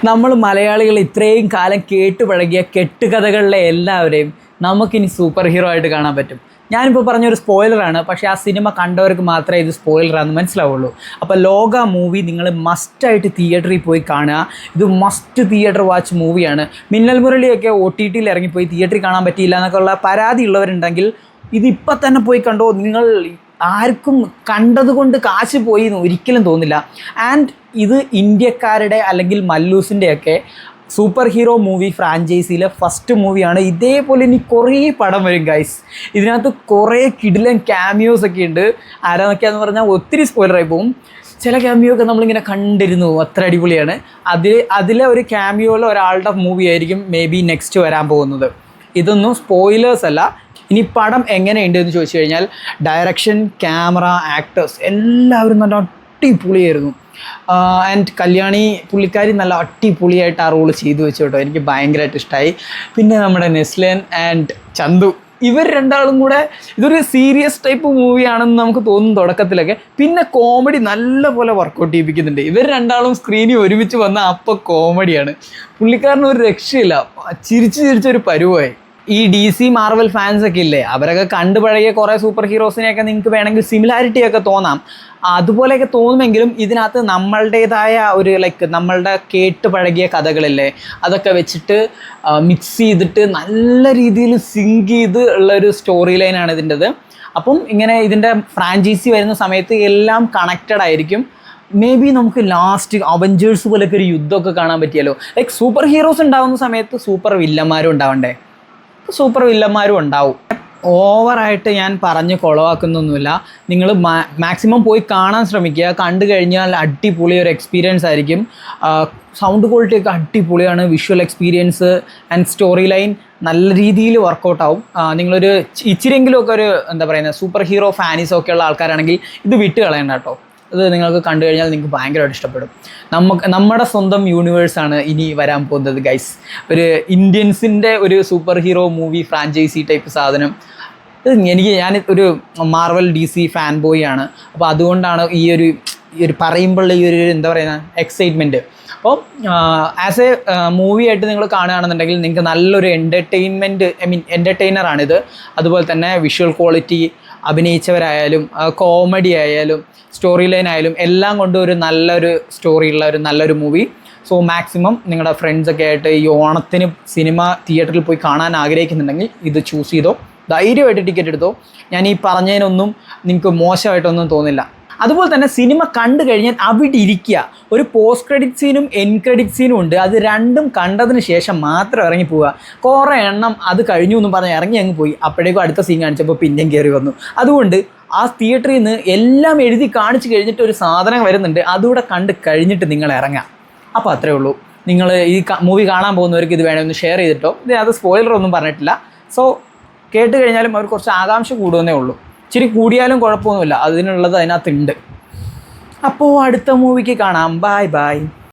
നമ്മൾ മലയാളികൾ ഇത്രയും കാലം കേട്ടുപഴകിയ കെട്ടുകഥകളിലെ എല്ലാവരെയും നമുക്കിനി സൂപ്പർ ഹീറോ ആയിട്ട് കാണാൻ പറ്റും. ഞാനിപ്പോൾ പറഞ്ഞൊരു സ്പോയിലറാണ്, പക്ഷേ ആ സിനിമ കണ്ടവർക്ക് മാത്രമേ ഇത് സ്പോയിലറാണെന്ന് മനസ്സിലാവുള്ളൂ. അപ്പോൾ ലോക മൂവി നിങ്ങൾ മസ്റ്റായിട്ട് തിയേറ്ററിൽ പോയി കാണുക. ഇത് മസ്റ്റ് തിയേറ്റർ വാച്ച് മൂവിയാണ്. മിന്നൽ മുരളിയൊക്കെ OTTയിൽ ഇറങ്ങിപ്പോയി തിയേറ്ററിൽ കാണാൻ പറ്റിയില്ല എന്നൊക്കെ ഉള്ള പരാതി ഉള്ളവരുണ്ടെങ്കിൽ ഇതിപ്പോൾ തന്നെ പോയി കണ്ടോ. നിങ്ങൾ ആർക്കും കണ്ടതുകൊണ്ട് കാശ് പോയി എന്ന് ഒരിക്കലും തോന്നില്ല. ആൻഡ് ഇത് ഇന്ത്യക്കാരുടെ അല്ലെങ്കിൽ മല്ലൂസിൻ്റെയൊക്കെ സൂപ്പർ ഹീറോ മൂവി ഫ്രാഞ്ചൈസിയിലെ ഫസ്റ്റ് മൂവിയാണ്. ഇതേപോലെ ഇനി കുറേ പടം വരും ഗൈസ്. ഇതിനകത്ത് കുറേ കിടിലൻ ക്യാമിയോസ് ഒക്കെ ഉണ്ട്. ആരാന്നൊക്കെയാന്ന് പറഞ്ഞാൽ ഒത്തിരി സ്പോയിലറായി പോകും. ചില ക്യാമിയോ ഒക്കെ നമ്മളിങ്ങനെ കണ്ടിരുന്നു, അത്ര അടിപൊളിയാണ്. അതിലെ ഒരു ക്യാമിയോയിൽ ഒരാളുടെ മൂവി ആയിരിക്കും മേ ബി നെക്സ്റ്റ് വരാൻ പോകുന്നത്. ഇതൊന്നും സ്പോയിലേഴ്സ് അല്ല. ഇനി പടം എങ്ങനെയുണ്ട് എന്ന് ചോദിച്ചു കഴിഞ്ഞാൽ ഡയറക്ഷൻ, ക്യാമറ, ആക്ടേഴ്സ് എല്ലാവരും നല്ല അടിപൊളിയായിരുന്നു. ആൻഡ് കല്യാണി പുള്ളിക്കാരി നല്ല അടിപൊളിയായിട്ട് ആ റോള് ചെയ്തു വെച്ചു കേട്ടോ. എനിക്ക് ഭയങ്കരമായിട്ട് ഇഷ്ടമായി. പിന്നെ നമ്മുടെ നെസ്ലൻ ആൻഡ് ചന്തു, ഇവർ രണ്ടാളും കൂടെ ഇതൊരു സീരിയസ് ടൈപ്പ് മൂവിയാണെന്ന് നമുക്ക് തോന്നും തുടക്കത്തിലൊക്കെ. പിന്നെ കോമഡി നല്ല പോലെ വർക്കൗട്ട് ചെയ്യിപ്പിക്കുന്നുണ്ട്. ഇവർ രണ്ടാളും സ്ക്രീനിൽ ഒരുമിച്ച് വന്ന അപ്പോൾ കോമഡിയാണ്. പുള്ളിക്കാരന് ഒരു രക്ഷയില്ല, ചിരിച്ചൊരു പരുവായി. ഈ DC മാർവൽ ഫാൻസൊക്കെ ഇല്ലേ, അവരൊക്കെ കണ്ടു പഴകിയ കുറേ സൂപ്പർ ഹീറോസിനെയൊക്കെ നിങ്ങൾക്ക് വേണമെങ്കിൽ സിമിലാരിറ്റിയൊക്കെ തോന്നാം. അതുപോലെയൊക്കെ തോന്നുമെങ്കിലും ഇതിനകത്ത് നമ്മളുടേതായ ഒരു നമ്മളുടെ കേട്ട് പഴകിയ കഥകളില്ലേ, അതൊക്കെ വെച്ചിട്ട് മിക്സ് ചെയ്തിട്ട് നല്ല രീതിയിൽ സിങ്ക് ചെയ്ത് ഉള്ളൊരു സ്റ്റോറി ലൈനാണ് ഇതിൻ്റെത്. അപ്പം ഇങ്ങനെ ഇതിൻ്റെ ഫ്രാഞ്ചൈസി വരുന്ന സമയത്ത് എല്ലാം കണക്റ്റഡ് ആയിരിക്കും. മേ ബി നമുക്ക് ലാസ്റ്റ് അവഞ്ചേഴ്സ് പോലൊക്കെ ഒരു യുദ്ധമൊക്കെ കാണാൻ പറ്റിയല്ലോ. സൂപ്പർ ഹീറോസ് ഉണ്ടാകുന്ന സമയത്ത് സൂപ്പർ വില്ലന്മാരും ഉണ്ടാവണ്ടേ, സൂപ്പർ വില്ലന്മാരും ഉണ്ടാവും. ഓവറായിട്ട് ഞാൻ പറഞ്ഞ് കുളവാക്കുന്നൊന്നുമില്ല. നിങ്ങൾ മാക്സിമം പോയി കാണാൻ ശ്രമിക്കുക. കണ്ടു കഴിഞ്ഞാൽ അടിപൊളി ഒരു എക്സ്പീരിയൻസ് ആയിരിക്കും. സൗണ്ട് ക്വാളിറ്റിയൊക്കെ അടിപൊളിയാണ്. Visual experience and story line നല്ല രീതിയിൽ വർക്കൗട്ട് ആവും. നിങ്ങളൊരു ഇച്ചിരിയെങ്കിലുമൊക്കെ ഒരു എന്താ പറയുന്നത് സൂപ്പർ ഹീറോ ഫാനീസൊക്കെ ഉള്ള ആൾക്കാരാണെങ്കിൽ ഇത് വിട്ട് കളയണ്ട കേട്ടോ. ഇത് നിങ്ങൾക്ക് കണ്ടു കഴിഞ്ഞാൽ നിങ്ങൾക്ക് ഭയങ്കരമായിട്ട് ഇഷ്ടപ്പെടും. നമ്മുടെ സ്വന്തം യൂണിവേഴ്സാണ് ഇനി വരാൻ പോകുന്നത് ഗൈസ്. ഒരു ഇന്ത്യൻസിൻ്റെ ഒരു super hero movie franchise type സാധനം. ഞാൻ ഒരു മാർവൽ DC ഫാൻ ബോയ് ആണ്. അപ്പോൾ അതുകൊണ്ടാണ് ഈ ഒരു പറയുമ്പോൾ ഈ ഒരു എന്താ പറയുക എക്സൈറ്റ്മെൻറ്റ്. അപ്പോൾ ആസ് എ മൂവി ആയിട്ട് നിങ്ങൾ കാണുകയാണെന്നുണ്ടെങ്കിൽ നിങ്ങൾക്ക് നല്ലൊരു എൻ്റർടൈനറാണിത്. അതുപോലെ തന്നെ വിഷ്വൽ ക്വാളിറ്റി, അഭിനയിച്ചവരായാലും കോമഡി ആയാലും സ്റ്റോറി ലൈൻ ആയാലും എല്ലാം കൊണ്ടും ഒരു നല്ലൊരു സ്റ്റോറിയുള്ള ഒരു നല്ലൊരു മൂവി. സോ മാക്സിമം നിങ്ങളുടെ ഫ്രണ്ട്സൊക്കെ ആയിട്ട് ഈ ഓണത്തിന് സിനിമ തിയേറ്ററിൽ പോയി കാണാൻ ആഗ്രഹിക്കുന്നുണ്ടെങ്കിൽ ഇത് ചൂസ് ചെയ്തോ, ധൈര്യമായിട്ട് ടിക്കറ്റ് എടുത്തോ. ഞാൻ ഈ പറഞ്ഞതിനൊന്നും നിങ്ങൾക്ക് മോശമായിട്ടൊന്നും തോന്നില്ല. അതുപോലെ തന്നെ സിനിമ കണ്ടു കഴിഞ്ഞാൽ അവിടെ ഇരിക്കുക. ഒരു പോസ്റ്റ് ക്രെഡിറ്റ് സീനും എൻഡ് ക്രെഡിറ്റ് സീനും ഉണ്ട്. അത് രണ്ടും കണ്ടതിന് ശേഷം മാത്രം ഇറങ്ങി പോവുക. കുറേ എണ്ണം അത് കഴിഞ്ഞു എന്നും പറഞ്ഞ് ഇറങ്ങി അങ്ങ് പോയി. അപ്പോഴേക്കും അടുത്ത സീൻ കാണിച്ചപ്പോൾ പിന്നെയും കയറി വന്നു. അതുകൊണ്ട് ആ തിയേറ്ററിൽ നിന്ന് എല്ലാം എഴുതി കാണിച്ച് കഴിഞ്ഞിട്ട് ഒരു സാധനം വരുന്നുണ്ട്, അതുകൂടെ കണ്ട് കഴിഞ്ഞിട്ട് നിങ്ങൾ ഇറങ്ങാം. അപ്പോൾ അത്രേ ഉള്ളൂ. നിങ്ങൾ ഈ മൂവി കാണാൻ പോകുന്നവർക്ക് ഇത് വേണമെന്ന് ഷെയർ ചെയ്തിട്ടോ. ഇതിനകത്ത് സ്പോയിലറൊന്നും പറഞ്ഞിട്ടില്ല. സോ കേട്ട് കഴിഞ്ഞാലും അവർ കുറച്ച് ആകാംക്ഷ കൂടുന്നേ ഉള്ളൂ. ഇച്ചിരി കൂടിയാലും കുഴപ്പമൊന്നുമില്ല, അതിനുള്ളത് അതിനകത്തുണ്ട്. അപ്പോൾ അടുത്ത മൂവിക്ക് കാണാം. Bye bye.